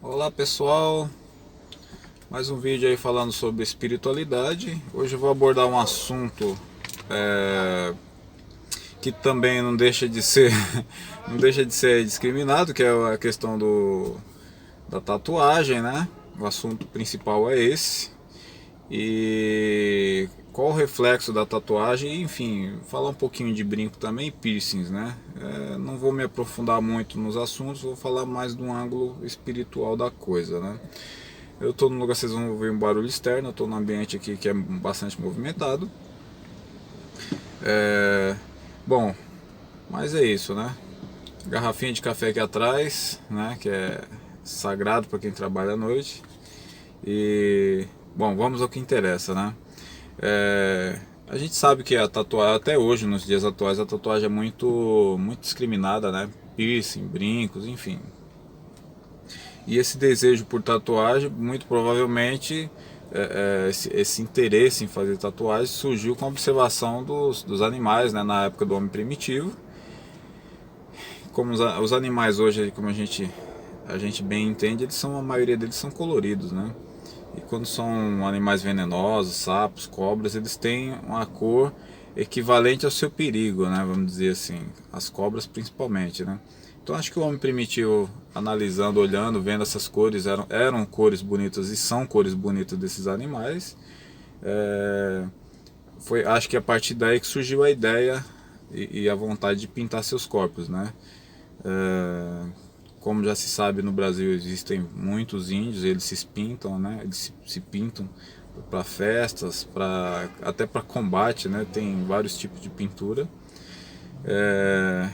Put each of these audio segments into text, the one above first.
Olá pessoal, mais um vídeo aí falando sobre espiritualidade. Hoje eu vou abordar um assunto é, que também não deixa de ser não deixa de ser discriminado, que é a questão da tatuagem, né? O assunto principal é esse. E qual o reflexo da tatuagem, enfim, falar um pouquinho de brinco também e piercings, né? Não vou me aprofundar muito nos assuntos, vou falar mais de um ângulo espiritual da coisa, né? Eu estou no lugar, vocês vão ouvir um barulho externo, eu estou num ambiente aqui que é bastante movimentado. É, Bom, mas é isso, né? Garrafinha de café aqui atrás, né? Que é sagrado para quem trabalha à noite. E, bom, vamos ao que interessa, né? A gente sabe que a tatuagem, até hoje, nos dias atuais, a tatuagem é muito discriminada, né? Piercing, brincos, enfim. E esse desejo por tatuagem, muito provavelmente, esse interesse em fazer tatuagem surgiu com a observação dos animais, né, na época do homem primitivo. Como os animais hoje, como a gente bem entende, a maioria deles são coloridos, né? E quando são animais venenosos, sapos, cobras, eles têm uma cor equivalente ao seu perigo, né? Vamos dizer assim, as cobras principalmente, né? Então acho que o homem primitivo, analisando, olhando, vendo essas cores, eram cores bonitas e são cores bonitas desses animais. É, Acho que a partir daí que surgiu a ideia e a vontade de pintar seus corpos, né? É, Como já se sabe, no Brasil existem muitos índios, eles se pintam, né? Eles se pintam para festas, até para combate, né? Tem vários tipos de pintura. É,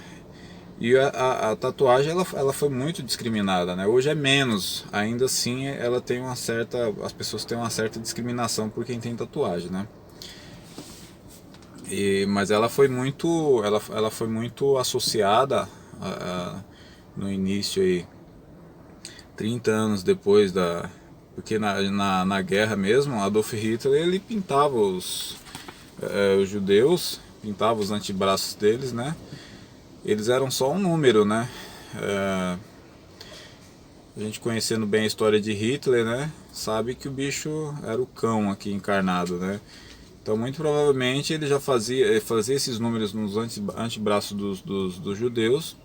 e a tatuagem ela foi muito discriminada, né? Hoje é menos, ainda assim ela tem uma certa, as pessoas têm uma certa discriminação por quem tem tatuagem, né? Mas ela foi muito associada no início aí, 30 anos depois da, porque na guerra mesmo, Adolf Hitler ele pintava os judeus, pintava os antebraços deles, né? Eles eram só um número, né? É, a gente conhecendo bem a história de Hitler, né? Sabe que o bicho era o cão aqui encarnado, né? Então muito provavelmente ele já fazia esses números nos antebraços dos judeus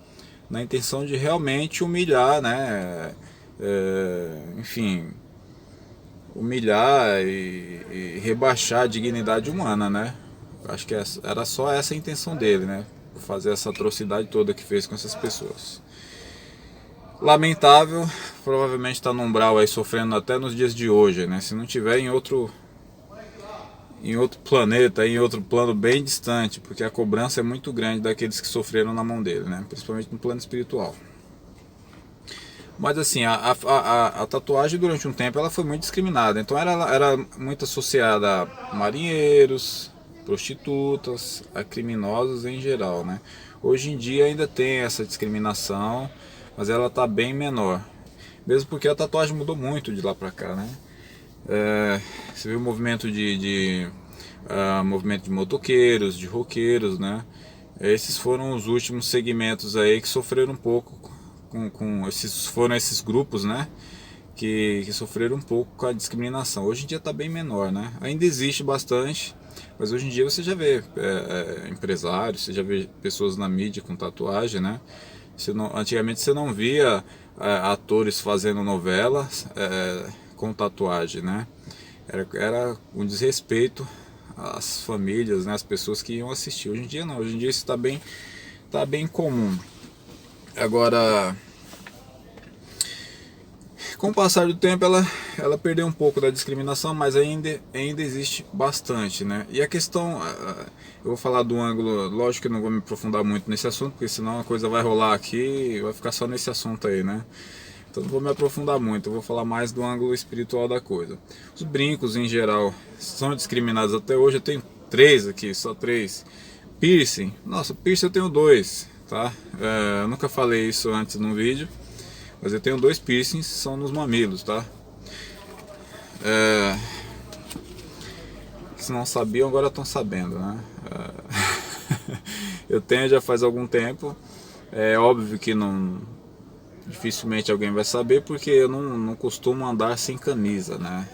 na intenção de realmente humilhar, né? Enfim, humilhar e rebaixar a dignidade humana, né? Acho que era só essa a intenção dele, né? Fazer essa atrocidade toda que fez com essas pessoas. Lamentável, provavelmente está no umbral aí sofrendo até nos dias de hoje, né? Se não tiver em outro planeta, em outro plano bem distante, porque a cobrança é muito grande daqueles que sofreram na mão dele, né? Principalmente no plano espiritual. Mas assim, a tatuagem durante um tempo ela foi muito discriminada. Então era muito associada a marinheiros, prostitutas, a criminosos em geral, né? Hoje em dia ainda tem essa discriminação, mas ela está bem menor. Mesmo porque a tatuagem mudou muito de lá pra cá, né? Você vê o movimento movimento de motoqueiros, de roqueiros, né? Esses foram os últimos segmentos aí que sofreram um pouco com esses foram esses grupos, né? Que sofreram um pouco com a discriminação. Hoje em dia está bem menor, né? Ainda existe bastante, mas hoje em dia você já vê empresários, você já vê pessoas na mídia com tatuagem, né? Antigamente você não via atores fazendo novelas com tatuagem, né? Era um desrespeito às famílias, né? Às pessoas que iam assistir. Hoje em dia não, hoje em dia isso tá bem comum. Agora, com o passar do tempo, ela perdeu um pouco da discriminação, mas ainda existe bastante, né? E a questão, eu vou falar do ângulo, lógico que eu não vou me aprofundar muito nesse assunto, porque senão a coisa vai rolar aqui e vai ficar só nesse assunto aí, né? Então não vou me aprofundar muito, eu vou falar mais do ângulo espiritual da coisa. Os brincos, em geral, são discriminados até hoje. Eu tenho três aqui, só três. Piercing, nossa, piercing eu tenho dois, tá? Eu nunca falei isso antes no vídeo, mas eu tenho dois piercings, são nos mamilos, tá? Se não sabiam, agora estão sabendo, né? Eu tenho já faz algum tempo. É óbvio que Dificilmente alguém vai saber, porque eu não costumo andar sem camisa, né?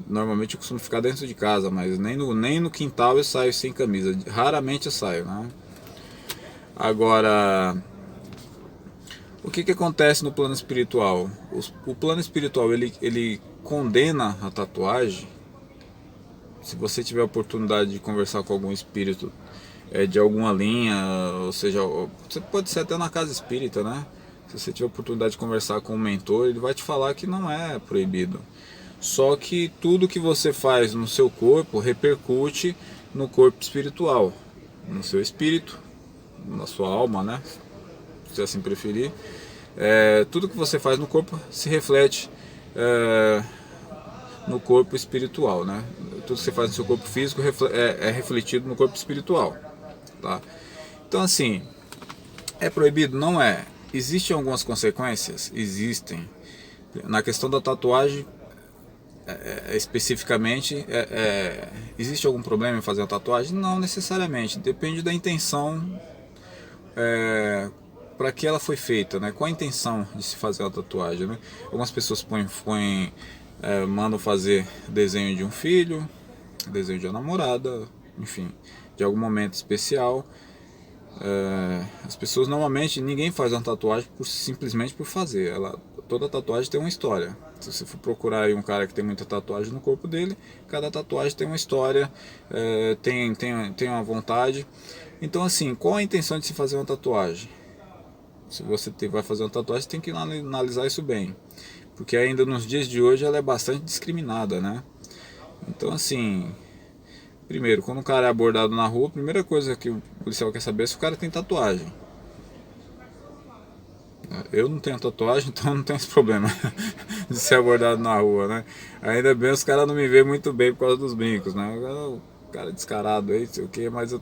Normalmente eu costumo ficar dentro de casa, mas nem no quintal eu saio sem camisa. Raramente eu saio, né? Agora, o que acontece no plano espiritual? O plano espiritual, ele condena a tatuagem. Se você tiver a oportunidade de conversar com algum espírito de alguma linha, ou seja, você pode ser até na casa espírita, né? Se você tiver a oportunidade de conversar com um mentor, ele vai te falar que não é proibido. Só que tudo que você faz no seu corpo repercute no corpo espiritual, no seu espírito, na sua alma, né? Se assim preferir. Tudo que você faz no corpo se reflete no corpo espiritual, né? Tudo que você faz no seu corpo físico é refletido no corpo espiritual, tá? Então, assim, é proibido? Não é. Existem algumas consequências? Existem. Na questão da tatuagem, especificamente, existe algum problema em fazer uma tatuagem? Não necessariamente. Depende da intenção para que ela foi feita, né? Qual a intenção de se fazer uma tatuagem, né? Algumas pessoas mandam fazer desenho de um filho, desenho de uma namorada, enfim, de algum momento especial. As pessoas normalmente, ninguém faz uma tatuagem simplesmente por fazer. Toda tatuagem tem uma história. Se você for procurar aí um cara que tem muita tatuagem no corpo dele, cada tatuagem tem uma história, tem uma vontade. Então, assim, qual a intenção de se fazer uma tatuagem? Se você vai fazer uma tatuagem, você tem que analisar isso bem, porque ainda nos dias de hoje ela é bastante discriminada, né? Então, assim, primeiro, quando um cara é abordado na rua, a primeira coisa que o policial quer saber é se o cara tem tatuagem. Eu não tenho tatuagem, então não tem esse problema de ser abordado na rua, né? Ainda bem os caras não me veem muito bem por causa dos brincos, né? O cara descarado aí, sei o que, mas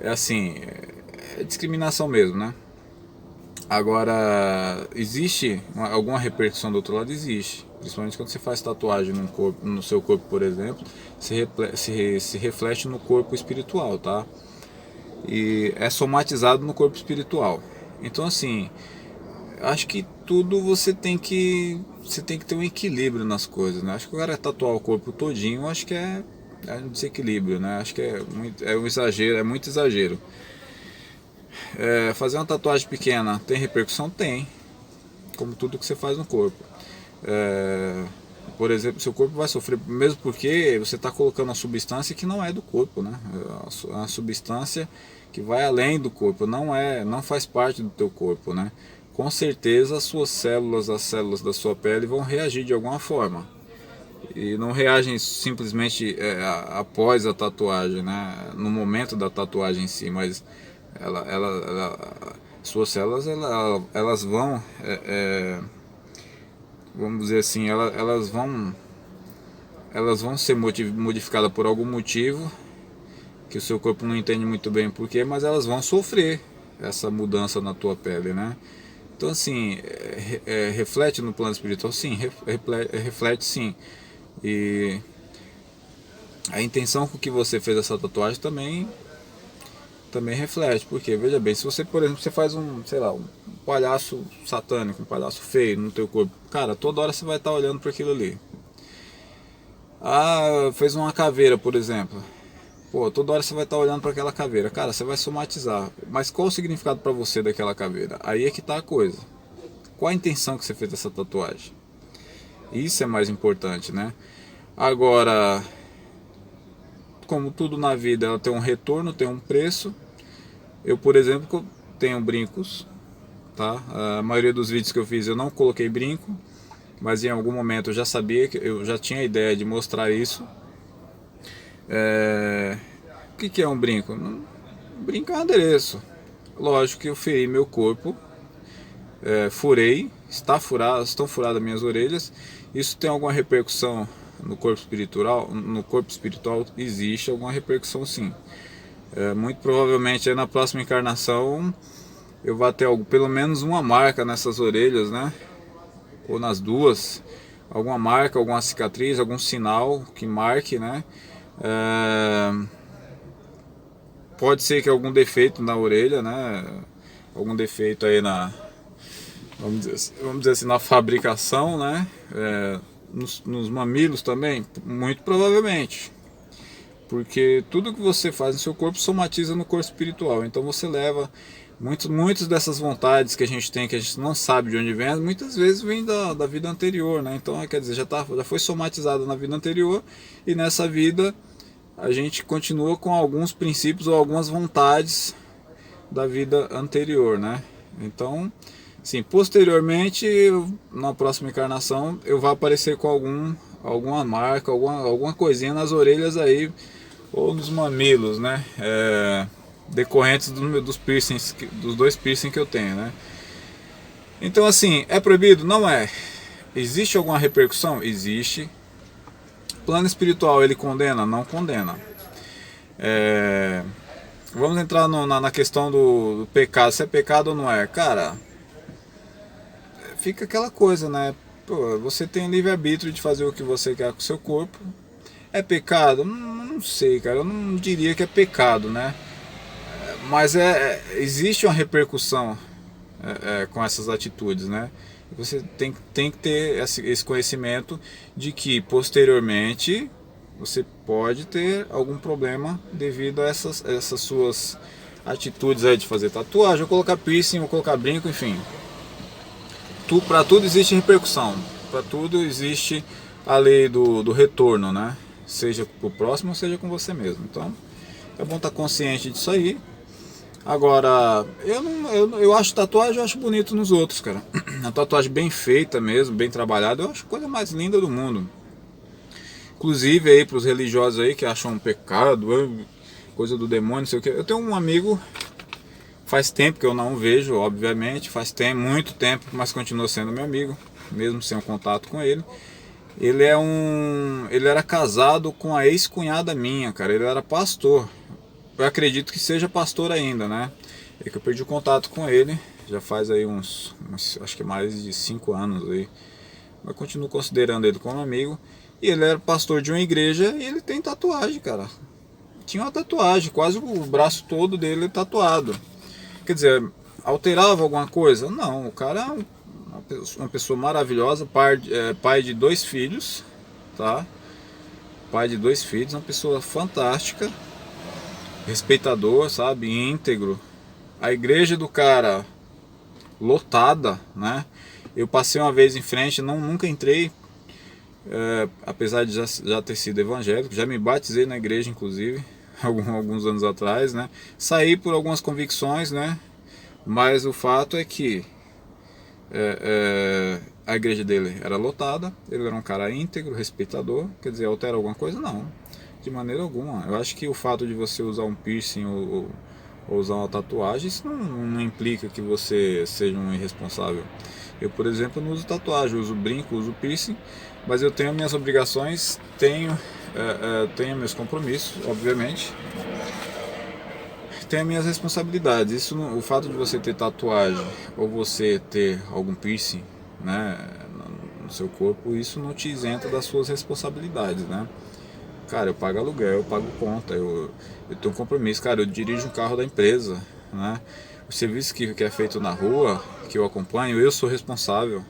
assim, é discriminação mesmo, né? Agora, existe alguma repercussão do outro lado? Existe. Principalmente quando você faz tatuagem no seu corpo, por exemplo, se reflete no corpo espiritual, tá? E é somatizado no corpo espiritual. Então, assim, acho que tudo você tem que ter um equilíbrio nas coisas, né? Acho que o cara tatuar o corpo todinho, acho que é um desequilíbrio, né? Acho que é um exagero, é muito exagero. Fazer uma tatuagem pequena tem repercussão? Tem, como tudo que você faz no corpo. Por exemplo, seu corpo vai sofrer, mesmo porque você está colocando uma substância que não é do corpo, né? É uma substância que vai além do corpo, não faz parte do teu corpo, né? Com certeza as células da sua pele vão reagir de alguma forma. E não reagem simplesmente após a tatuagem, né? No momento da tatuagem em si, mas suas células elas vão, vamos dizer assim, elas vão ser modificadas por algum motivo que o seu corpo não entende muito bem porquê, mas elas vão sofrer essa mudança na tua pele, né? Então, assim, reflete no plano espiritual? Sim, reflete sim. E a intenção com que você fez essa tatuagem também reflete, porque veja bem, se você, por exemplo, você faz sei lá, um palhaço satânico, um palhaço feio no teu corpo, cara, toda hora você vai estar olhando para aquilo ali. Fez uma caveira, por exemplo. Pô, toda hora você vai estar olhando para aquela caveira. Cara, você vai somatizar. Mas qual o significado para você daquela caveira? Aí é que tá a coisa. Qual a intenção que você fez dessa tatuagem? Isso é mais importante, né? Agora, como tudo na vida, ela tem um retorno, tem um preço. Eu, por exemplo, tenho brincos, tá? A maioria dos vídeos que eu fiz eu não coloquei brinco, mas em algum momento eu já sabia, eu já tinha a ideia de mostrar isso. O que é um brinco? Um brinco é um adereço. Lógico que eu feri meu corpo, furei, estão furadas minhas orelhas. Isso tem alguma repercussão no corpo espiritual? No corpo espiritual existe alguma repercussão, sim. Muito provavelmente aí na próxima encarnação eu vou ter pelo menos uma marca nessas orelhas, né? Ou nas duas, alguma marca, alguma cicatriz, algum sinal que marque, né? Pode ser que algum defeito na orelha, né? algum defeito aí na, vamos dizer assim, na fabricação, né? Nos mamilos também, muito provavelmente. Porque tudo que você faz no seu corpo somatiza no corpo espiritual. Então você leva muitas dessas vontades que a gente tem, que a gente não sabe de onde vem, muitas vezes vem da vida anterior, né? Então, quer dizer, já foi somatizado na vida anterior, e nessa vida a gente continua com alguns princípios ou algumas vontades da vida anterior, né? Então, sim, posteriormente, na próxima encarnação, eu vou aparecer com alguma marca, alguma coisinha nas orelhas aí, ou nos mamilos, né? Decorrentes dos piercings, dos 2 piercings que eu tenho, né? Então, assim, é proibido? Não é. Existe alguma repercussão? Existe. Plano espiritual, ele condena? Não condena. Vamos entrar na questão do pecado. Se é pecado ou não é? Cara, fica aquela coisa, né? Pô, você tem livre-arbítrio de fazer o que você quer com o seu corpo. É pecado? Não sei, cara. Eu não diria que é pecado, né? Mas existe uma repercussão com essas atitudes, né? Você tem que ter esse conhecimento de que posteriormente você pode ter algum problema devido a essas suas atitudes aí de fazer tatuagem, ou colocar piercing, ou colocar brinco, enfim. Para tudo existe repercussão, para tudo existe a lei do retorno, né? Seja pro próximo, seja com você mesmo. Então é bom estar consciente disso aí. Agora, eu acho tatuagem, eu acho bonito nos outros, cara. A tatuagem bem feita mesmo, bem trabalhada, eu acho a coisa mais linda do mundo. Inclusive aí pros religiosos aí que acham um pecado, coisa do demônio, não sei o que. Eu tenho um amigo, faz tempo que eu não o vejo, obviamente, muito tempo, mas continua sendo meu amigo, mesmo sem um contato com ele. Ele era casado com a ex-cunhada minha, cara. Ele era pastor. Eu acredito que seja pastor ainda, né? É que eu perdi o contato com ele, já faz aí acho que mais de 5 anos aí. Mas continuo considerando ele como amigo. E ele era pastor de uma igreja e ele tem tatuagem, cara. Tinha uma tatuagem, quase o braço todo dele tatuado. Quer dizer, alterava alguma coisa? Não, o cara é uma pessoa maravilhosa, pai de 2 filhos, tá? Pai de 2 filhos, uma pessoa fantástica, respeitador, sabe, íntegro. A igreja do cara lotada, né? Eu passei uma vez em frente, nunca entrei, apesar de já ter sido evangélico, já me batizei na igreja, inclusive, alguns anos atrás, né? Saí por algumas convicções, né? Mas o fato é que a igreja dele era lotada, ele era um cara íntegro, respeitador. Quer dizer, altera alguma coisa? Não, de maneira alguma. Eu acho que o fato de você usar um piercing ou usar uma tatuagem, isso não implica que você seja um irresponsável. Eu, por exemplo, não uso tatuagem, uso brinco, uso piercing, mas eu tenho minhas obrigações, tenho meus compromissos, obviamente, tenho minhas responsabilidades. O fato de você ter tatuagem ou você ter algum piercing, né, no seu corpo, isso não te isenta das suas responsabilidades, né? Cara, eu pago aluguel, eu pago conta, eu tenho um compromisso, cara, eu dirijo um carro da empresa, né? O serviço que é feito na rua, que eu acompanho, eu sou responsável.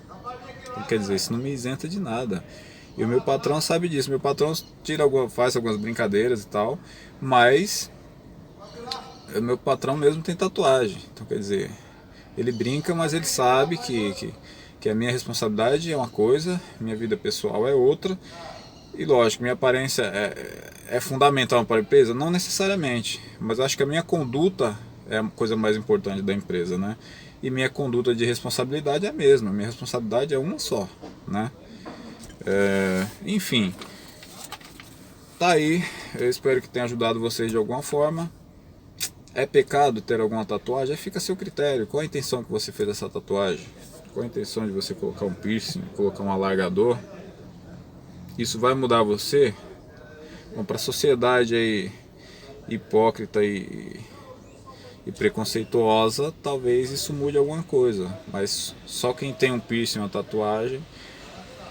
Então, quer dizer, isso não me isenta de nada. E o meu patrão sabe disso. Meu patrão faz algumas brincadeiras e tal, mas o meu patrão mesmo tem tatuagem. Então, quer dizer, ele brinca, mas ele sabe que a minha responsabilidade é uma coisa, minha vida pessoal é outra. E lógico, minha aparência é fundamental para a empresa? Não necessariamente, mas acho que a minha conduta é a coisa mais importante da empresa, né? E minha conduta de responsabilidade é a mesma, minha responsabilidade é uma só, né? Enfim, tá aí, eu espero que tenha ajudado vocês de alguma forma. É pecado ter alguma tatuagem? Aí fica a seu critério, qual a intenção que você fez essa tatuagem? Qual a intenção de você colocar um piercing, colocar um alargador? Isso vai mudar você? Bom, para a sociedade aí hipócrita e preconceituosa, talvez isso mude alguma coisa. Mas só quem tem um piercing, uma tatuagem,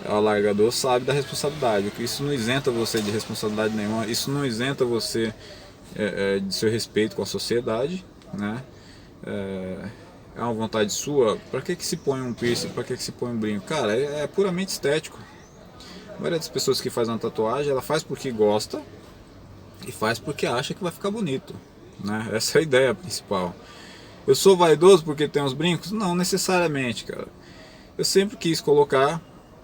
o alargador, sabe da responsabilidade. Isso não isenta você de responsabilidade nenhuma. Isso não isenta você de seu respeito com a sociedade, né? é uma vontade sua, para que se põe um piercing, para que se põe um brinco? Cara, é puramente estético. A maioria das pessoas que faz uma tatuagem, ela faz porque gosta e faz porque acha que vai ficar bonito, né? Essa é a ideia principal. Eu sou vaidoso porque tem uns brincos? Não necessariamente, cara. Eu sempre quis colocar.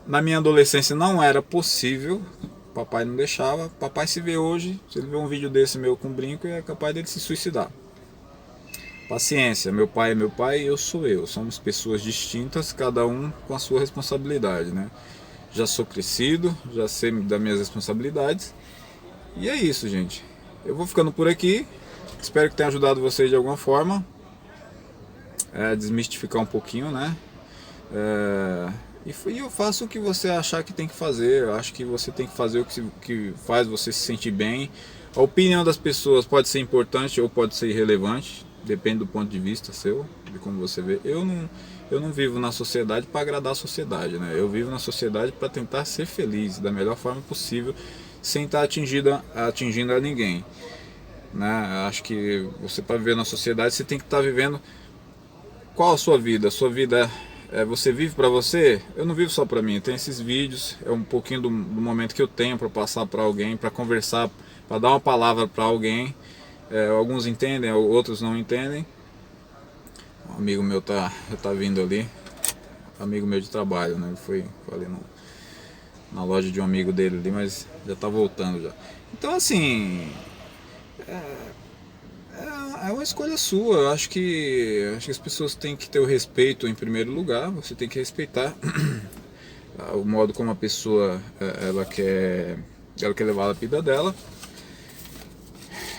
Na minha adolescência não era possível, papai não deixava. Papai, se vê hoje, se ele vê um vídeo desse meu com brinco, é capaz dele se suicidar. Paciência, meu pai é meu pai e eu sou eu. Somos pessoas distintas, cada um com a sua responsabilidade, né? Já sou crescido, já sei das minhas responsabilidades. E é isso, gente. Eu vou ficando por aqui. Espero que tenha ajudado vocês de alguma forma. Desmistificar um pouquinho, né? E eu faço o que você achar que tem que fazer. Eu acho que você tem que fazer o que faz você se sentir bem. A opinião das pessoas pode ser importante ou pode ser irrelevante. Depende do ponto de vista seu, de como você vê. Eu não vivo na sociedade para agradar a sociedade, né? Eu vivo na sociedade para tentar ser feliz da melhor forma possível, sem estar atingindo a ninguém, né? Acho que você, para viver na sociedade, você tem que estar vivendo. Qual a sua vida? A sua vida você vive para você? Eu não vivo só para mim. Tem esses vídeos, é um pouquinho do momento que eu tenho para passar para alguém, para conversar, para dar uma palavra para alguém. Alguns entendem, outros não entendem. Um amigo meu tá vindo ali, amigo meu de trabalho, né? Ele foi ali na loja de um amigo dele ali, mas já tá voltando já. Então assim, é uma escolha sua. Eu acho que as pessoas têm que ter o respeito em primeiro lugar. Você tem que respeitar o modo como a pessoa ela quer levar a vida dela.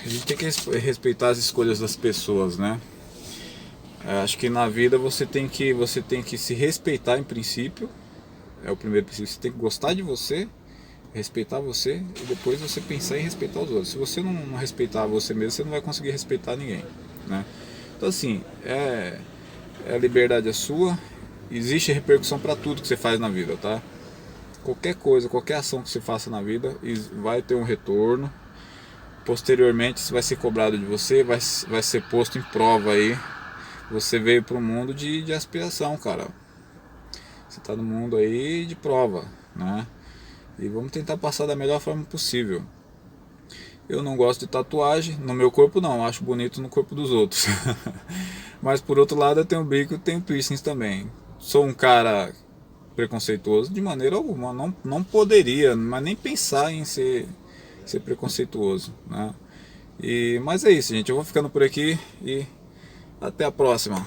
A gente tem que respeitar as escolhas das pessoas, né? Acho que na vida você tem que se respeitar em princípio. É o primeiro princípio. Você tem que gostar de você, respeitar você e depois você pensar em respeitar os outros. Se você não respeitar você mesmo, você não vai conseguir respeitar ninguém, né? Então assim, a liberdade é sua. Existe repercussão para tudo que você faz na vida, tá? Qualquer coisa, qualquer ação que você faça na vida vai ter um retorno. Posteriormente isso vai ser cobrado de você, vai ser posto em prova aí. Você veio para o mundo de aspiração, cara. Você está no mundo aí de prova, né? E vamos tentar passar da melhor forma possível. Eu não gosto de tatuagem, no meu corpo não, acho bonito no corpo dos outros. Mas por outro lado eu tenho brinco e tenho piercings também. Sou um cara preconceituoso de maneira alguma, não poderia, mas nem pensar em ser preconceituoso, né? Mas é isso, gente, eu vou ficando por aqui e até a próxima.